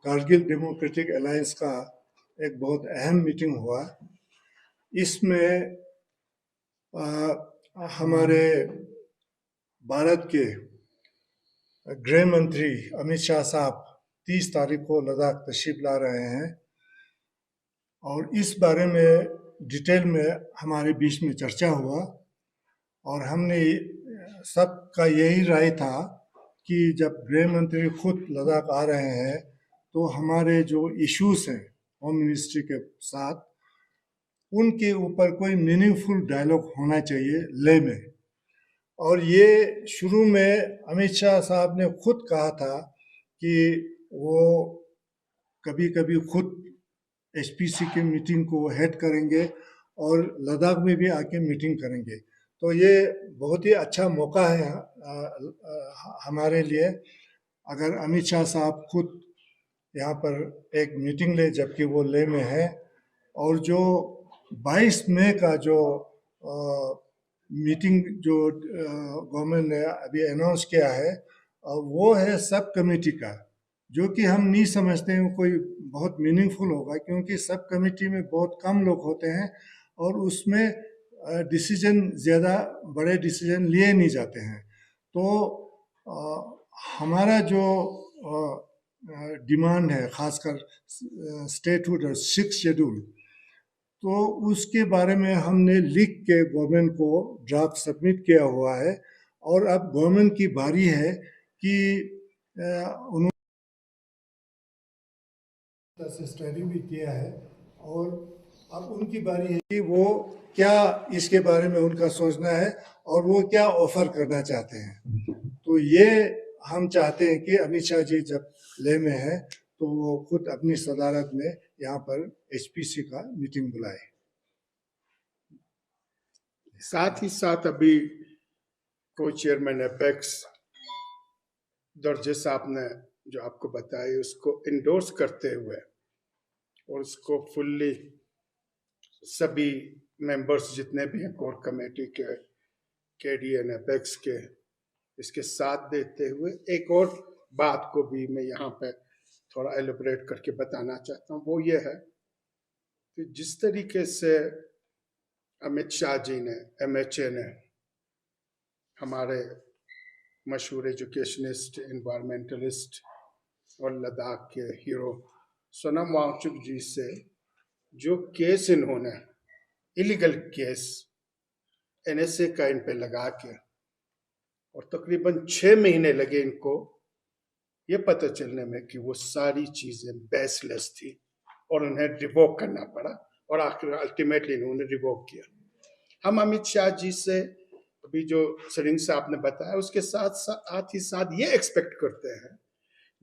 Kargil democratic alliance का एक बहुत अहम मीटिंग हुआ। इसमें हमारे भारत के गृह मंत्री अमित शाह साहब 30 तारीख को लद्दाख तशरीफ ला रहे हैं और इस बारे में डिटेल में हमारे बीच में चर्चा हुआ और हमने सबका यही राय था कि जब गृह मंत्री खुद लद्दाख आ रहे हैं तो हमारे जो इश्यूज हैं होम मिनिस्ट्री के साथ उनके ऊपर कोई मीनिंगफुल डायलॉग होना चाहिए लेह में। और ये शुरू में अमित शाह साहब ने खुद कहा था कि वो कभी कभी खुद एचपीसी की मीटिंग को हेड करेंगे और लद्दाख में भी आके मीटिंग करेंगे। तो ये बहुत ही अच्छा मौका है हमारे लिए अगर अमित शाह साहब खुद यहाँ पर एक मीटिंग ले जबकि वो लेह में है। और जो 22 मई का जो मीटिंग जो गवर्नमेंट ने अभी अनाउंस किया है वो है सब कमेटी का, जो कि हम नहीं समझते हैं कोई बहुत मीनिंगफुल होगा क्योंकि सब कमेटी में बहुत कम लोग होते हैं और उसमें डिसीजन ज़्यादा बड़े डिसीजन लिए नहीं जाते हैं। तो हमारा जो डिमांड है खासकर स्टेटहुड और 6 शेड्यूल, तो उसके बारे में हमने लिख के गवर्नमेंट को ड्राफ्ट सबमिट किया हुआ है और अब गवर्नमेंट की बारी है कि उन्होंने स्टडी भी किया है और अब उनकी बारी है कि वो क्या इसके बारे में उनका सोचना है और वो क्या ऑफर करना चाहते हैं। तो ये हम चाहते हैं कि अमित शाह जी जब लेह में है तो वो खुद अपनी सदारत में यहाँ पर एचपीसी का मीटिंग बुलाए। साथ ही साथ अभी को चेयरमैन एपेक्स दर्जे साहब ने जो आपको बताया उसको इंडोर्स करते हुए और उसको फुल्ली सभी मेंबर्स जितने भी हैं कोर कमेटी के केडीएन एपेक्स के इसके साथ देते हुए एक और बात को भी मैं यहाँ पे थोड़ा एलिब्रेट करके बताना चाहता हूँ। वो ये है कि जिस तरीके से अमित शाह जी ने एमएचए ने हमारे मशहूर एजुकेशनिस्ट एनवायरमेंटलिस्ट और लद्दाख के हीरो सोनम वांगचुक जी से जो केस इन्होंने इलीगल केस एनएसए का इन पे लगा के और तकरीबन 6 महीने लगे इनको ये पता चलने में कि वो सारी चीजें बेसलेस थी और उन्हें रिवोक करना पड़ा और आखिर अल्टीमेटली इन्होंने रिवोक किया। हम अमित शाह जी से अभी जो सरिंग साहब ने बताया उसके साथ ही साथ ये एक्सपेक्ट करते हैं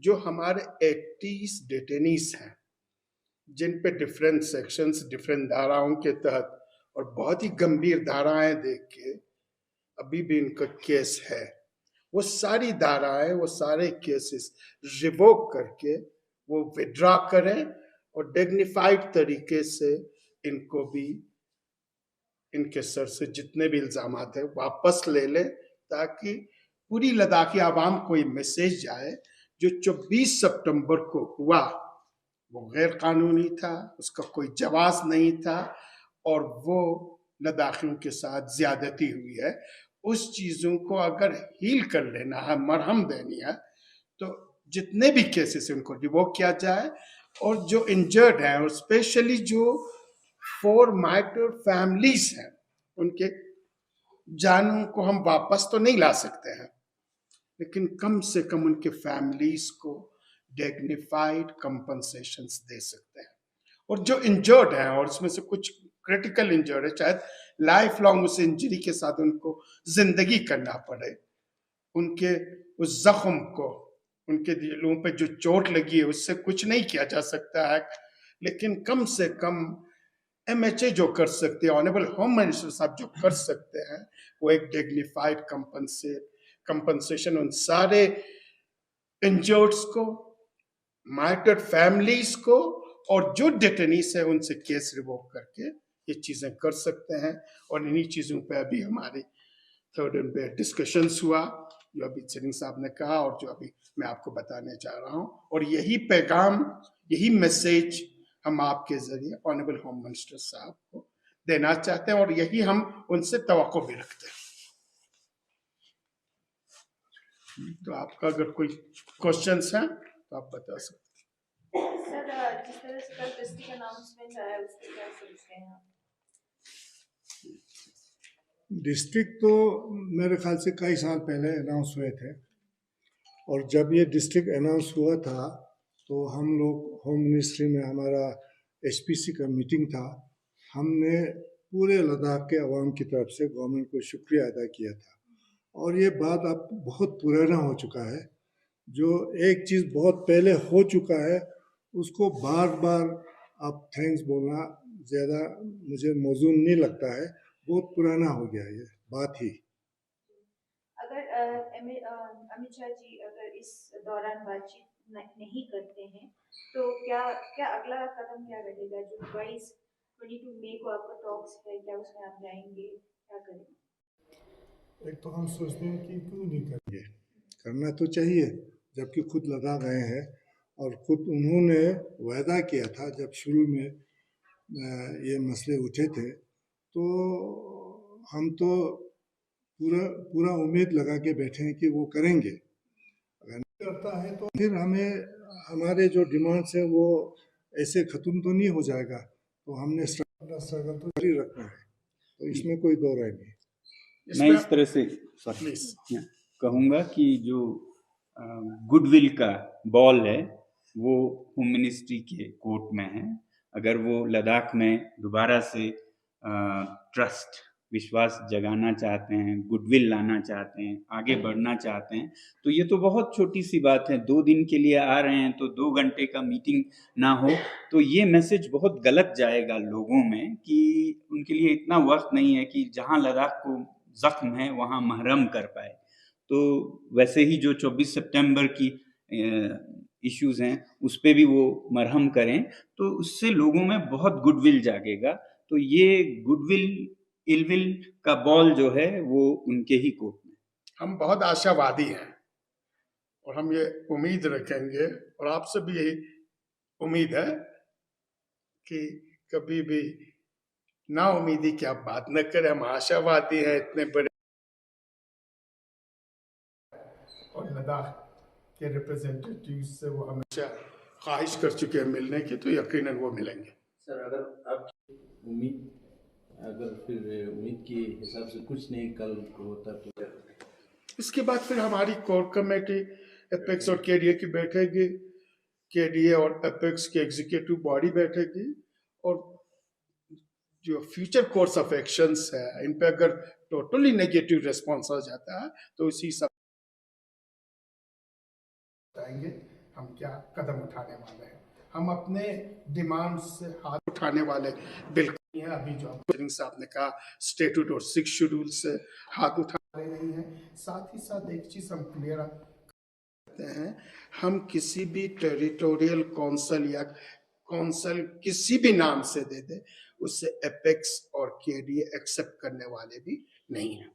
जो हमारे 80 डिटेनीज हैं जिन पे डिफरेंट सेक्शंस डिफरेंट धाराओं के तहत और बहुत ही गंभीर धाराएं देख के अभी भी इनका केस है, वो सारी धाराएं वो सारे केसेस रिवोक करके वो विड्रॉ करें और डिग्निफाइड तरीके से इनको भी इनके सर से जितने भी इल्जामात है वापस ले ले ताकि पूरी लद्दाखी आवाम को ये मैसेज जाए जो 24 सितंबर को हुआ वो गैर कानूनी था, उसका कोई जवाब नहीं था और वो लद्दाखियों के साथ ज्यादती हुई है। उस चीजों को अगर हील कर लेना है, मरहम देनी है, तो जितने भी केसेस हैं उनको रिवोक किया जाए और जो इंजर्ड हैं और स्पेशली जो 4 माइटर फैमिलीज हैं उनके जानों को हम वापस तो नहीं ला सकते हैं लेकिन कम से कम उनके फैमिलीज को डिग्निफाइड कंपनसेशंस दे सकते हैं। और जो इंजर्ड हैं और इसमें से कुछ क्रिटिकल इंजर्ड है, शायद लाइफ लॉन्ग उस इंजरी के साथ उनको जिंदगी करना पड़े, उनके उस जख्म को उनके दिलों पे जो चोट लगी है उससे कुछ नहीं किया जा सकता है लेकिन कम से कम एमएचए जो कर सकते हैं, ऑनरेबल होम मिनिस्टर साहब जो कर सकते हैं वो एक डिग्निफाइड कंपनसेशन उन सारे इंजर्ड्स को, मार्टर्ड फैमिलीज को और जो डिटेनीज है उनसे केस रिवोक करके ये चीजें कर सकते हैं। और इन्हीं चीजों पे अभी हमारी थर्ड एंड पे डिस्कशंस हुआ जो अभी सिंह साहब ने कहा और जो अभी मैं आपको बताने जा रहा हूं, और यही पैगाम, यही मैसेज हम आपके जरिए ऑनरेबल होम मिनिस्टर साहब को देना चाहते हैं और यही हम उनसे तवक्को भी रखते हैं। तो आपका अगर कोई क्वेश्चंस हैं तो आप बता सकते हैं। सर, जिस तरह से कल डिस्ट्रिक्ट अनाउंसमेंट आया उसके क्या सोचते हैं आप? डिस्ट्रिक्ट तो मेरे ख्याल से कई साल पहले अनाउंस हुए थे, और जब ये डिस्ट्रिक्ट अनाउंस हुआ था तो हम लोग होम मिनिस्ट्री में हमारा एचपीसी का मीटिंग था। हमने पूरे लद्दाख के अवाम की तरफ से गवर्नमेंट को शुक्रिया अदा किया था, और ये बात अब बहुत पुराना हो चुका है। जो एक चीज़ बहुत पहले हो चुका है उसको बार बार अब थैंक्स बोलना ज़्यादा मुझे मौजूद नहीं लगता है, बहुत पुराना हो गया ये बात ही। अगर अमित शाह जी अगर इस दौरान बातचीत नहीं करते हैं तो क्या क्या अगला कदम क्या रहेगा? जो 22 मई को आपका टॉक्स है, क्या उसमें आप जाएंगे, क्या करेंगे? एक तो हम सोचते हैं कि क्यों नहीं करेंगे, करना तो चाहिए, जबकि खुद लद्दाख गए हैं और खुद उन्होंने वायदा किया था जब शुरू में ये मसले उठे थे, तो हम तो पूरा पूरा उम्मीद लगा के बैठे हैं कि वो करेंगे। अगर नहीं करता है तो फिर हमें हमारे जो डिमांड्स हैं वो ऐसे ख़त्म तो नहीं हो जाएगा, तो हमने स्ट्रगल तो जारी रखना है, तो इसमें कोई दो राय नहीं। मैं इस तरह से कहूँगा कि जो गुडविल का बॉल है वो होम मिनिस्ट्री के कोर्ट में है। अगर वो लद्दाख में दोबारा से ट्रस्ट, विश्वास जगाना चाहते हैं, गुडविल लाना चाहते हैं, आगे बढ़ना चाहते हैं, तो ये तो बहुत छोटी सी बात है। 2 दिन के लिए आ रहे हैं तो 2 घंटे का मीटिंग ना हो तो ये मैसेज बहुत गलत जाएगा लोगों में कि उनके लिए इतना वक्त नहीं है कि जहाँ लद्दाख को जख्म है वहाँ मरहम कर पाए। तो वैसे ही जो 24 सितंबर की इश्यूज हैं उस पे भी वो मरहम करें तो उससे लोगों में बहुत गुडविल जागेगा। तो ये गुडविल इलविल का बॉल जो है वो उनके ही कोर्ट में। हम बहुत आशावादी हैं और हम ये उम्मीद रखेंगे और आपसे भी यही उम्मीद है कि कभी भी ना उम्मीदी की आप बात न करें। हम आशावादी हैं इतने बड़े, और लद्दाख के रिप्रेजेंटेटिव से वो हमेशा ख्वाहिश कर चुके हैं मिलने की, तो यकीनन वो मिलेंगे। सर, अगर आपकी उम्मीद, अगर फिर उम्मीद के हिसाब से कुछ नहीं कल को होता तो क्या? इसके बाद फिर हमारी कोर कमेटी एपेक्स और केडीए की बैठेगी, केडीए और एपेक्स की एग्जीक्यूटिव बॉडी बैठेगी, और जो फ्यूचर कोर्स ऑफ एक्शंस है इन पे अगर टोटली नेगेटिव रिस्पॉन्स आ जाता है तो इसी सब बताएंगे हम क्या कदम उठाने वाले हैं। हम अपने डिमांड से हाथ उठाने वाले बिल्कुल हैं। अभी जो सिंह साहब ने कहा स्टेट्यूट और 6 शेड्यूल से हाथ उठा रहे नहीं है। साथ ही साथ एक चीज हम क्लियर करते हैं, हम किसी भी टेरिटोरियल काउंसिल या काउंसिल किसी भी नाम से दे दे उससे एपेक्स और केडीए एक्सेप्ट करने वाले भी नहीं है।